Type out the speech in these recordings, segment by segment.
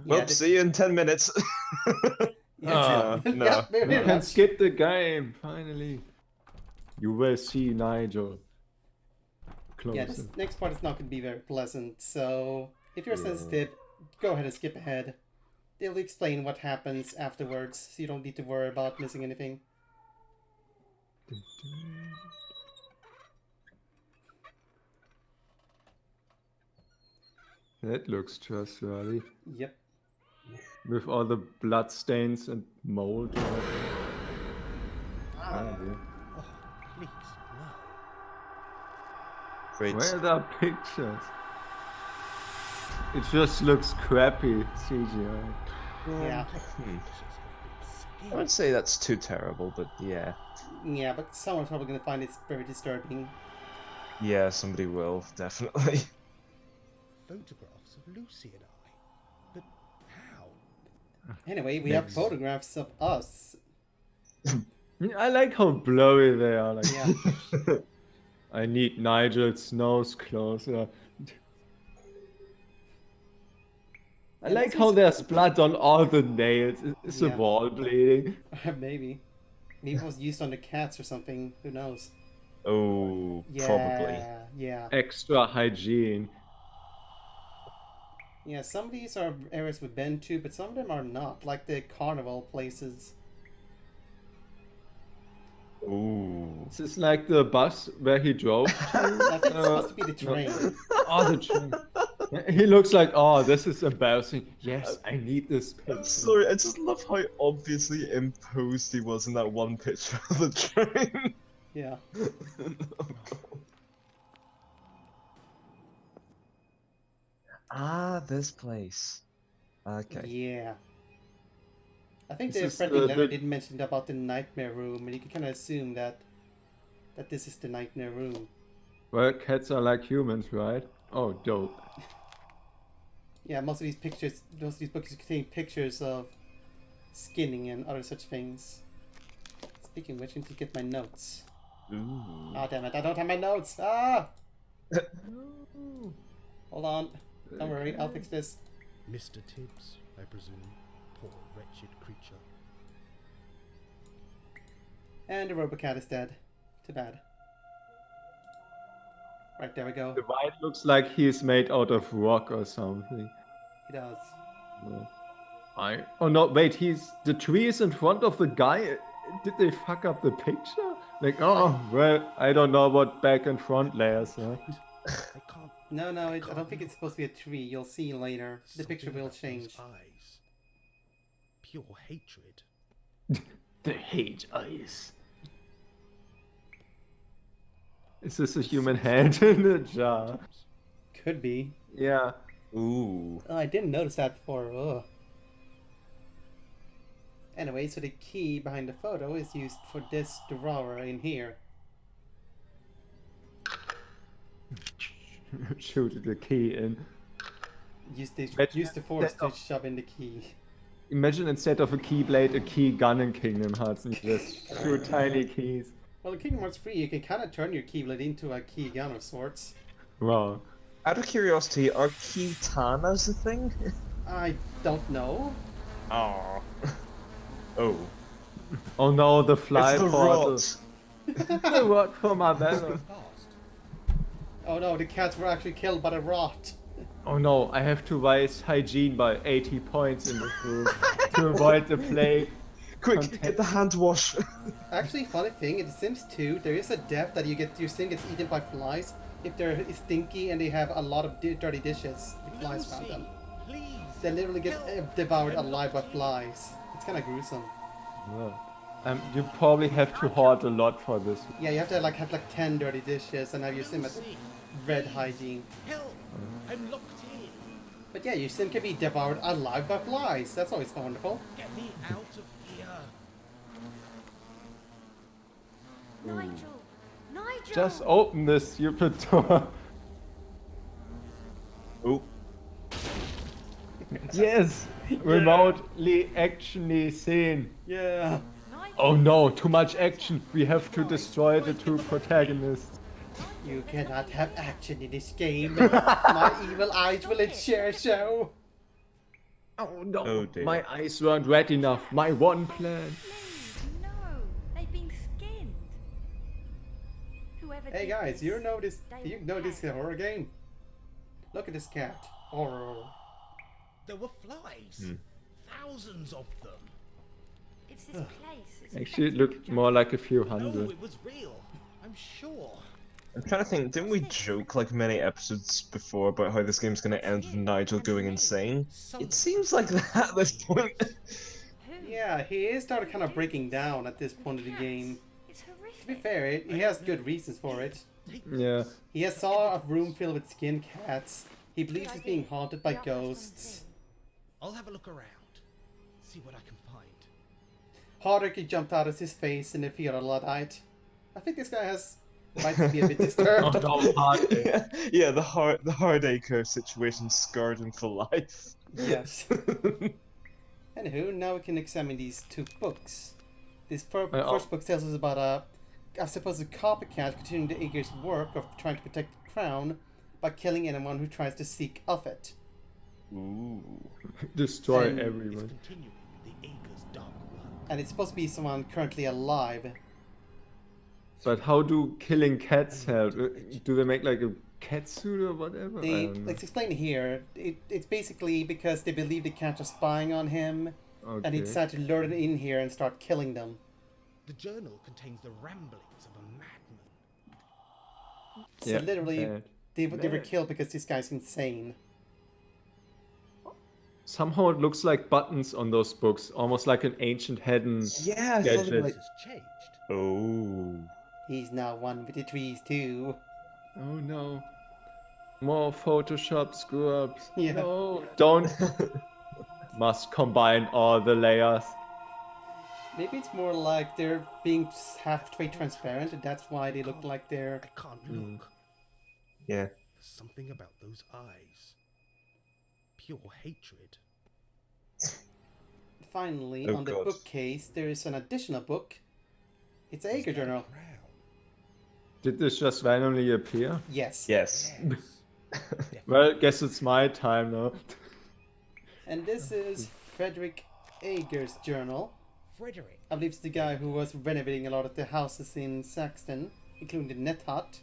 Well, see you in 10 minutes. Yeah. No. Yeah, very You can much. skip the game, finally. You will see Nigel. Close. Yeah, this next part is not going to be very pleasant, so if you're sensitive, go ahead and skip ahead. They'll explain what happens afterwards, so you don't need to worry about missing anything. That looks trustworthy. Yep. With all the blood stains and mold. Oh, dear. Oh, please, no. Great. Where are the pictures? It just looks crappy, CGI. Yeah. I wouldn't say that's too terrible, but yeah. Yeah, but someone's probably going to find it very disturbing. Yeah, somebody will, definitely. Photographs of Lucy and I. But how? Anyway, we have photographs of us. I like how blurry they are. Like, Yeah. I need Nigel's nose closer. I like how there's blood on all the nails. Is the Yeah. wall bleeding? Maybe. Maybe it was used on the cats or something. Who knows? Oh, Yeah. probably. Yeah. Extra hygiene. Yeah, some of these are areas we've been to, but some of them are not. Like the carnival places. Ooh. Is this like the bus where he drove to? I think it's supposed to be the train. Oh, the train. He looks like, oh, this is embarrassing. Yes, I need this picture. Sorry, I just love how obviously imposed he was in that one picture of the train. Yeah. Oh, God. Ah, this place. Okay. Yeah. I think This the is, friendly letter the- did mention about the nightmare room, and you can kind of assume that this is the nightmare room. Well, cats are like humans, right? Oh, dope. Yeah, most of these books contain pictures of skinning and other such things. Speaking of which, I need to get my notes. Ooh. Oh, damn it, I don't have my notes! Ah! Hold on. Don't worry, I'll fix this. Mr. Tibbs, I presume. Poor wretched creature. And the Robocat is dead. Too bad. Right, there we go. The white looks like he's made out of rock or something. He does. No. Oh no, wait, the tree is in front of the guy. Did they fuck up the picture? Like, oh, well, I don't know what back and front layers, huh? I can't. No, I don't think it's supposed to be a tree. You'll see later. The picture Something will about those change. Eyes. Pure hatred. The hate eyes. Is this a human hand in a jar? Could be. Yeah. Ooh. Oh, I didn't notice that before. Ugh. Anyway, so the key behind the photo is used for this drawer in here. Shoot the key in. Use the Imagine force to instead of- shove in the key. Imagine instead of a keyblade, a key gun in Kingdom Hearts and just shoot tiny keys. Well, in Kingdom Hearts 3, you can kind of turn your keyblade into a key gun of sorts. Wow. Out of curiosity, are katanas a thing? I don't know. Oh. Oh. Oh no, the fly It's the portal. rot. The rot from our battle. Fast. Oh no, the cats were actually killed by the rot. Oh no, I have to raise hygiene by 80 points in this room to avoid the plague. Quick, get the hand wash. Actually, funny thing, in Sims 2, there is a death that your sim gets eaten by flies if they're stinky and they have a lot of dirty dishes. The flies found them. Please. They literally get devoured alive by flies. It's kind of gruesome. Yeah. You probably have to hoard a lot for this. Yeah, you have to have 10 dirty dishes and have your sim at Lucy, red hygiene. help! I'm locked in. But yeah, your sim can be devoured alive by flies. That's always wonderful. Get me out of here. Nigel! Nigel! Just open this stupid door. Oh. Yes! Remotely actiony scene. Yeah. Nigel! Oh no, too much action. We have to destroy the two protagonists. You cannot have action in this game. My evil eyes will ensure so. Oh no, Oh, dear. my eyes weren't red enough. My one plan. Please, no. They've been skinned. Whoever Hey did guys, this, you know this is pay. a horror game? Look at this cat. Horror. There were flies. Thousands of them. It's this place. It's Actually, it infected looked with more jungle. like a few No, hundred. it was real. I'm sure. I'm trying to think, didn't we joke like many episodes before about how this game's gonna end with Nigel going insane? It seems like that at this point. Who? Yeah, he is started kind of breaking down at this point of the game. It's To be horrific. fair, he has good reasons for it. Yeah. He has saw a room filled with skinned cats. He believes he's being haunted by Yeah, that's one ghosts. thing. I'll have a look around. See what I can find. Hardrick jumped out of his face in the fear of Luddite. I think this guy has might be a bit disturbed. Yeah, the Hardacre situation scarred him for life. Yes. Anywho, now we can examine these two books. This first book tells us about a supposed copycat continuing the Aegir's work of trying to protect the crown by killing anyone who tries to seek of it. Ooh. Destroy And- It's everyone. continuing the Aegir's dark work. And it's supposed to be someone currently alive. But how do killing cats help? Do they make like a cat suit or whatever? I They, don't know. let's explain here. It's basically because they believe the cats are spying on him, and he Okay. decided to lure them in here and start killing them. The journal contains the ramblings of a madman. So Yeah, literally, bad. they were Bad. killed because this guy's insane. Somehow it looks like buttons on those books, almost like an ancient hidden. Yeah, I Yeah, thought shit. it This like. has changed. Oh. He's now one with the trees too. Oh no. More Photoshop screw-ups. Yeah. No, don't. Must combine all the layers. Maybe it's more like they're being halfway transparent, and that's why they look like they're. I can't look. Yeah. There's something about those eyes. Pure hatred. Finally, Oh, on the God. bookcase, there is an additional book. It's Aegir Journal. Crown. Did this just randomly appear? Yes. Yes. Yes. Well, guess it's my time now. And this is Frederick Aegir's journal. Frederick. I believe it's the guy who was renovating a lot of the houses in Saxton, including the net hut.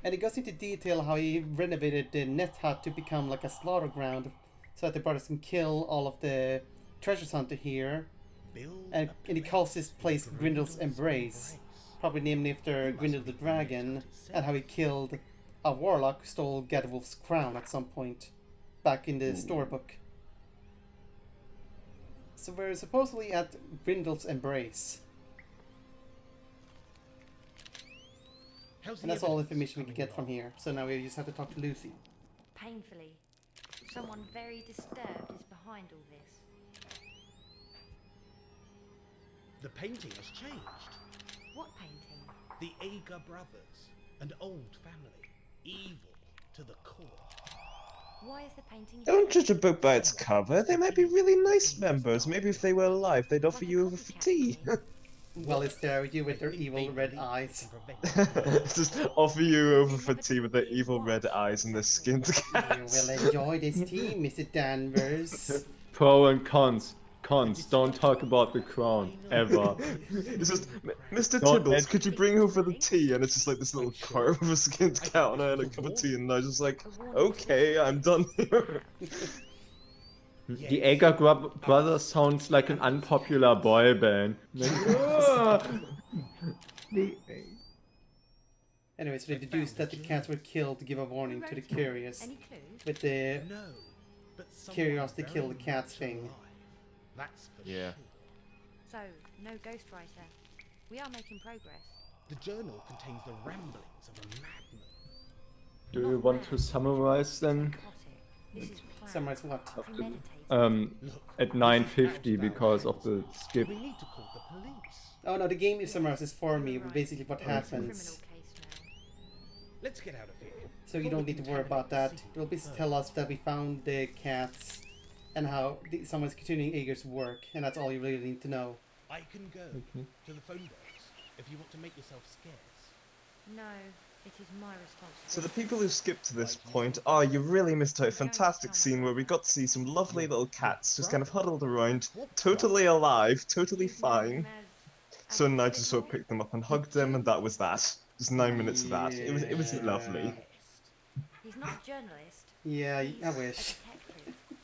And it goes into detail how he renovated the net hut to become like a slaughter ground, so that the brothers can kill all of the treasure hunter here. Build And a he calls this place Grindel's Embrace, probably named after Grindel the Dragon, and how he killed a warlock who stole Gadwulf's crown at some point, back in the storybook. So we're supposedly at Grindel's Embrace, How's and the that's all the evidence information we can coming get from along? here. So now we just have to talk to Lucy. Painfully. Someone very disturbed is behind all this. The painting has changed. What painting? The Aegir brothers, an old family, evil to the core. Why is the painting Don't here? judge a book by its cover. They might be really nice members. Maybe if they were alive, they'd offer Like a you over for copycat, tea. you mean? Well, it's there with you with their I think evil they red believe eyes. they can prevent Just offer you over for tea with their evil red eyes and their skinned You cats. will enjoy this tea, Mr. Danvers. Pro and cons. Cons. Don't talk about the crown ever. It's just, Mr. Don't Tibbles, ed- could you bring over the tea? And it's just like this little cart with a skinned cat on it and a cup of tea, and I was just like, okay, I'm done here. The Aegir Brothers sounds like an unpopular boy band. Like, Anyway, so they deduced that the cats were killed to give a warning to the curious, Any clues? with the No, but someone Curiosity very kill the cats much thing. alive. That's for Yeah. sure. So, no ghostwriter. We are making progress. The journal contains the ramblings of a madman. do you want to summarize then? Psychotic. This is planned. Summarize what? Premeditated. Look, At this is 9:50 out of our because of hands. the skip. We need to call the police. Oh no, the game is summarizes for me, but basically what It's a criminal happens. case now. Let's get out of here. So you Before don't we need to worry contaminate about the that. city It'll basically further. tell us that we found the cats and how someone's continuing Aegir's work, and that's all you really need to know. I can go to the phone box if you want to make yourself scarce. No, It is my responsibility. So the people who skipped to this point, oh, you really missed out a fantastic scene where we got to see some lovely little cats just kind of huddled around, totally alive, totally You've known fine. him as So Nigel sort of Spitmore? picked them up and hugged them, and that was that. Just 9 minutes of that. It was lovely. He's not a journalist. Yeah, He's I a wish.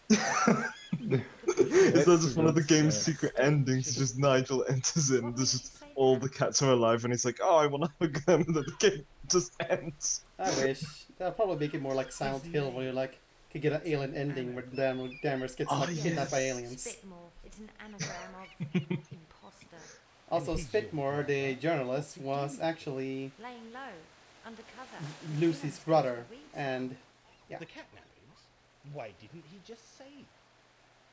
detective. It's not just one of the That's game's sad. secret endings. Just Nigel enters in. There's just all the cats are alive, and he's like, "Oh, I want to hug them," and then the game just ends. I wish. That'll probably make it more like Silent Hill, where you like could get an alien ending where Dammers gets like kidnapped by aliens. Spitmore. It's an anagram of imposter. Also, Spitmore, the journalist, was actually Laying low, undercover. Lucy's brother, and yeah. The cat nappings? Why didn't he just say?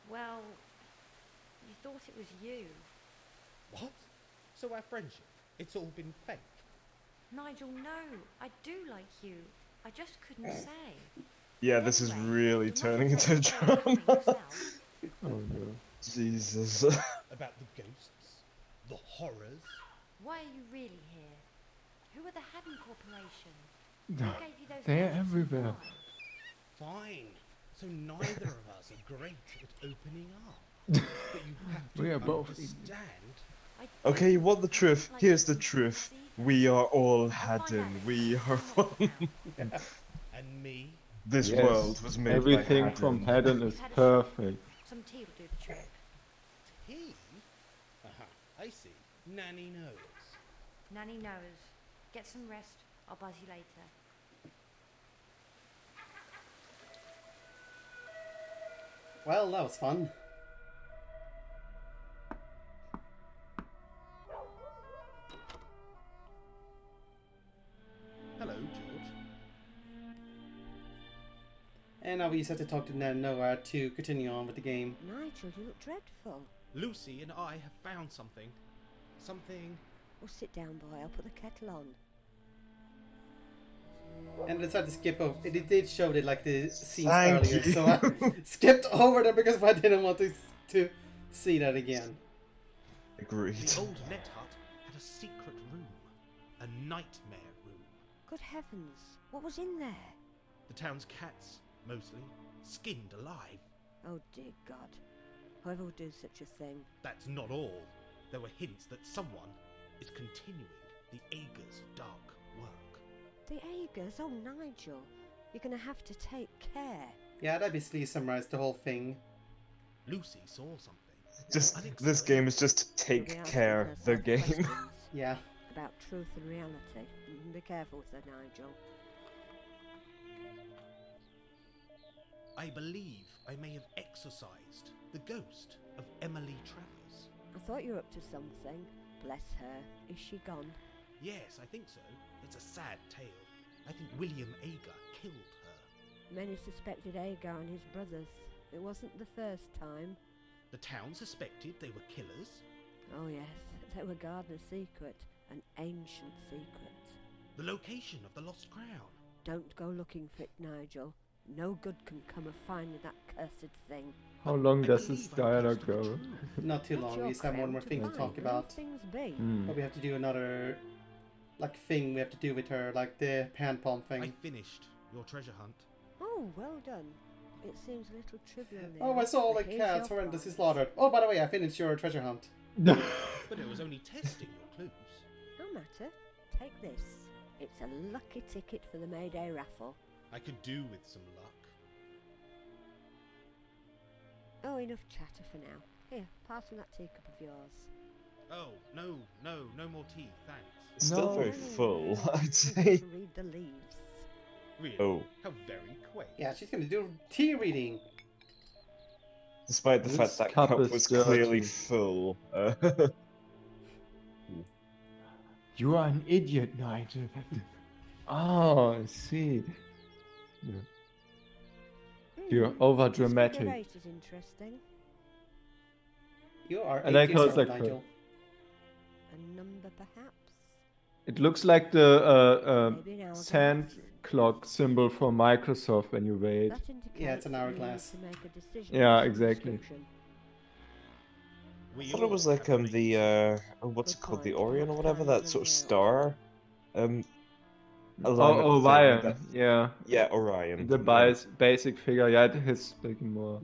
Well, you thought it was you. What? So our friendship, it's all been fake? Nigel, no. I do like you. I just couldn't say. Yeah, this is Anyway, really you turning might into a as well tell me drama. yourself. Oh no. Jesus. About the ghosts? The horrors? Why are you really here? Who are the Haddon Corporation? No, Who gave you those they're gadgets and everywhere. why? Fine. So neither of us are great at opening up. But you have to We are both understand. I do. Okay, you want the truth? Like Here's you the to truth. see We are all I'll find Haddon. out We if are it's one. someone else. And me? This Yes, world was made everything by from Haddon. Haddon is perfect. Some tea will do the trick. Tea? Aha, I see. Nanny knows. Nanny knows. Get some rest. I'll buzz you later. Well, that was fun. Hello, George. And now we just have to talk to Noah to continue on with the game. Nigel, you look dreadful. Lucy and I have found something. Something. Well, sit down, boy. I'll put the kettle on. And I decided to skip over. It did show that like the scenes Thank earlier, you. so I skipped over them because I didn't want to see that again. Agreed. The old net hut had a secret room. A nightmare room. Good heavens, what was in there? The town's cats, mostly, skinned alive. Oh dear God, whoever would do such a thing? That's not all. There were hints that someone is continuing the Ager's dark work. The Agers? Oh Nigel, you're gonna have to take care. Yeah, that basically summarized the whole thing. Lucy saw something. Just this game is just She'll be take asking care. The herself game. questions Yeah. about truth and reality. Be careful with her, Nigel. I believe I may have exorcised the ghost of Emily Travers. I thought you were up to something. Bless her. Is she gone? Yes, I think so. It's a sad tale. I think William Ager killed her. Many suspected Agar and his brothers. It wasn't the first time. The town suspected they were killers. Oh yes, they were Gardner's secret. An ancient secret. The location of the lost crown. Don't go looking for it, Nigel. No good can come of finding that cursed thing. How long I does this believe I'm close dialogue to the go? truth. Not too What's long. your We just have one crown more thing to find? talk Let about. things be. But we have to do another like thing we have to do with her, like the hand palm I thing. finished your treasure hunt. Oh, well done. It seems a little trivial now. Oh, I saw all the but here's cats your horrendously prize. slaughtered. Oh, by the way, I finished your treasure hunt. But it was only testing your clues. No matter. Take this. It's a lucky ticket for the Mayday raffle. I could do with some luck. Oh, enough chatter for now. Here, pass me that teacup of yours. Oh, no more tea, thanks. It's still No. very No, full, no, I'd you say. need to read the leaves. Really? Oh, How very quaint. Yeah, she's gonna do tea reading. despite the This fact that cup cup is was dirty. clearly full. You are an idiot, Nigel. Oh, I see. Yeah. You're over This figure dramatic. 8 is interesting. You are I like 8 how years it's old, like Nigel. A number, perhaps? It looks like the Maybe an hourglass? sand clock symbol from Microsoft when you wait. That indicates Yeah, it's an that you need hourglass. to make a decision Yeah, on the exactly. subscription. I thought it was like the what's it Good called, the point. Orion or Perhaps whatever, time that is sort of running out. star. alignment Oh, thing Orion. that- Yeah. Yeah, Orion. The yeah. basic figure. Yeah, his speaking more.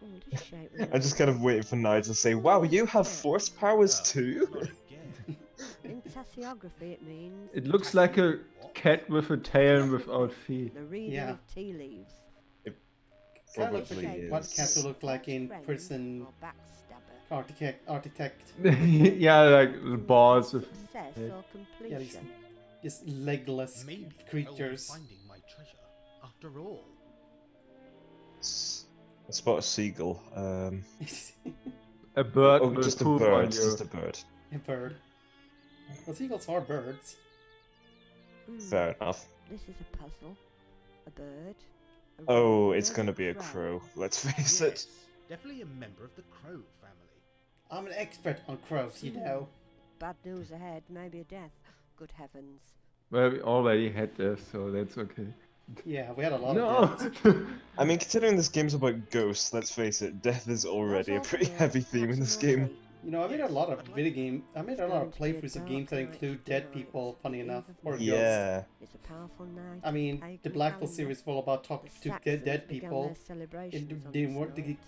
Oh, this shape I'm just kind of waiting for Nigel to say, "Wow, you have force powers Well, too." not again. In tassiography, it means It looks like a cat with a tail and without feet. the reading Yeah. of tea leaves. Kind of looks Probably like what is. cats would look like in Friend Prison or backstabber. Architect. Yeah, like the balls with. Success head. or Yeah, these completion. just legless Maybe creatures. I'll be finding my treasure after all. I spot a seagull. A bird Oh, will just a poop on bird. you. Just a bird. A bird. Well, seagulls are birds. Fair enough. This is a puzzle. A bird. a Oh, raven, it's gonna be a crow. Let's face it. Yes, definitely a member of the crow family. I'm an expert on crows, you know. Bad news ahead, maybe a death. Good heavens. Well, we already had this, so that's okay. Yeah, we had a lot of No! deaths. I mean, considering this game's about ghosts, let's face it, death is already a pretty heavy theme in this game. You know, I made a lot of playthroughs of games that include dead people, funny enough, or ghosts. Yeah. It's a powerful night. I mean, the pagan Blackwell calendar. series is all about talking The to Saxons dead began people. their celebrations on They this weren't the night.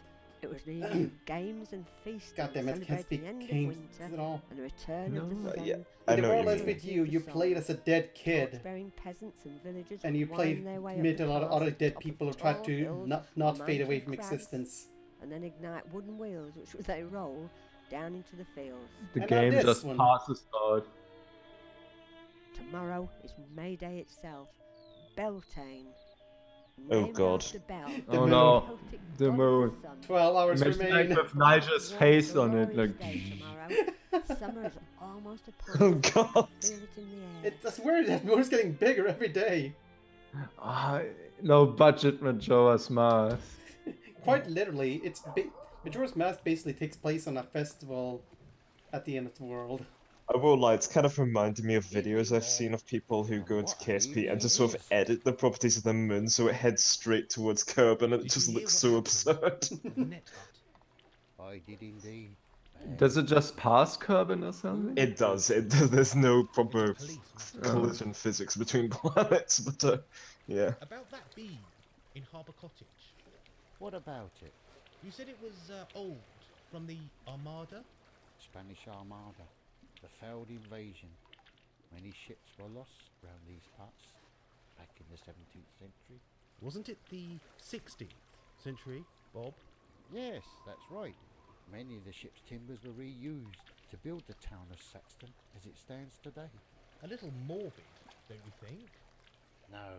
It was the evening of games and feasting, God damn it, I can't celebrating speak the end of games winter at all. and the return of the No. sun. Yeah, I In know the what world you as mean. with you played as a dead kid, Torch-bearing peasants and villagers and would you played wind their way up met the a lot of paths other to dead top people who of tried tall to hills not or fade away mountain from crags, existence. and then ignite wooden wheels which they roll down into the fields. The And now game this just one. passes out. Tomorrow is May Day itself. Beltane. Oh, Named God. after Bel, The Oh moon. no, Celtic the god of moon. sun. 12 hours Imagine remain. like with Nigel's face on it, like. Glorious day tomorrow. Summer is almost upon Oh, us. God. Feel it in the air. It's weird that moon's getting bigger every day. Ah, no budget Majora's Mask. Quite literally, Majora's Mask basically takes place on a festival at the end of the world. I won't lie, it's kind of reminded me of videos I've seen of people who go into KSP and just sort of edit the properties of the moon so it heads straight towards Curb and it Did just you looks hear so what happened absurd. at the Net Hut? I did indeed. Does it just pass Kerbin or something? It does, there's no proper It's police. collision physics between planets, but yeah. About that bee in Harbour Cottage. What about it? You said it was old, from the Armada? Spanish Armada. The failed invasion. Many ships were lost round these parts back in the 17th century. Wasn't it the 16th century, Bob? Yes, that's right. Many of the ship's timbers were reused to build the town of Saxton as it stands today. A little morbid, don't you think? No,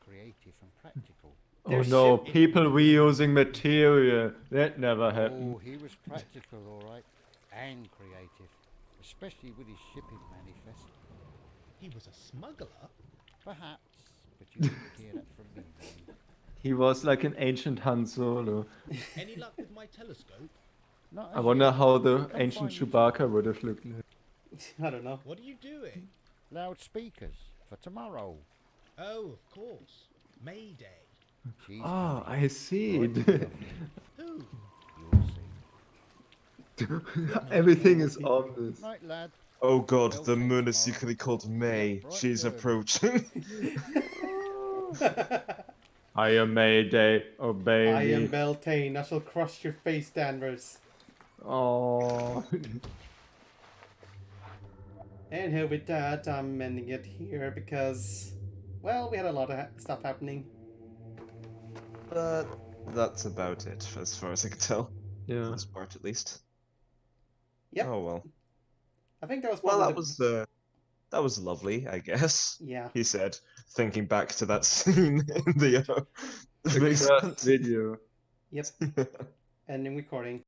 creative and practical. Oh Their no, ship- people reusing material. That never happened. Oh, he was practical, all right, and creative, especially with his shipping manifest. He was a smuggler? Perhaps, but you didn't hear that from me. Dave. He was like an ancient Han Solo. Any luck with my telescope? Not I as wonder yet. how the Come ancient find me Chewbacca would have looked like. I don't know. What are you doing? Loudspeakers for tomorrow. Oh, of course. May Day. She's Oh, coming. I see. Might be lovely. Who? You'll see. Everything is on this. Night, lad. Oh god, the moon is secretly called May. She's approaching. I am Mayday, obey I am me. Beltane. I shall crush your face, Danvers. Oh. And here with that, I'm ending it here because, well, we had a lot of stuff happening. That's about it, as far as I can tell. Yeah. This part, at least. Yep. Oh well. I think that was Well, probably that was lovely, I guess. yeah. He said, thinking back to that scene in the The basement. first video. Yep. Ending recording.